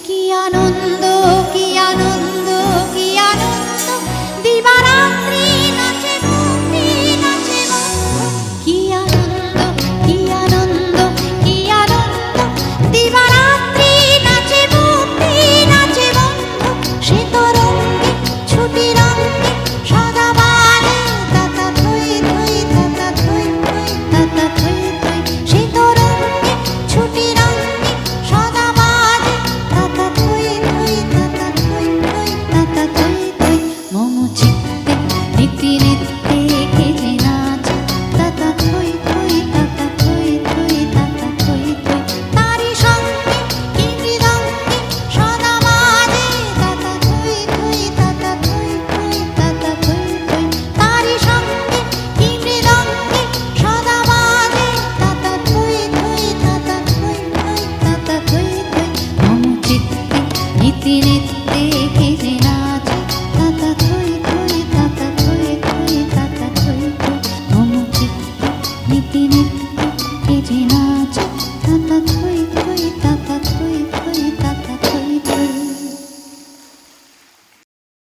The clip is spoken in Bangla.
কি আনন্দ, কি আনন্দ, কি আনন্দ, দিবারাত্রি নাচে মুক্তি, নাচে বন্ধু। কি আনন্দ, কি আনন্দ, কি আনন্দ, দিবারাত্রি নাচে মুক্তি, নাচে বন্ধু। সে তরঙ্গে ছুটি রঙ্গে সদা বাজে তাতা থই থই, তাতা থই থই, তাতা থই থই। সে তরঙ্গে ছুটি রঙ্গে সদা বাজে তাতা থই থই, তাতা থই থই, তাতা থই থই। মম চিত্তে নিত্যে নিত্যে কেজে নাচে তাতা থই থই, তাতা থই থই, তাতা থই থই। তারি সঙ্গে কি মৃদঙ্গে সদা বাজে তাতা থই থই, তাতা থই থই, তাতা থই থই। তারি সঙ্গে কি মৃদঙ্গে সদা বাজে তাতা থই থই, তাতা থই থই, তাতা থই থই। মম চিত্তে নিত্যে নিত্যে কেজে নাচে তাতা থই থই, তাতা থই থই, তাতা থই থই। মম চিত্তে নিত্যে নিত্যে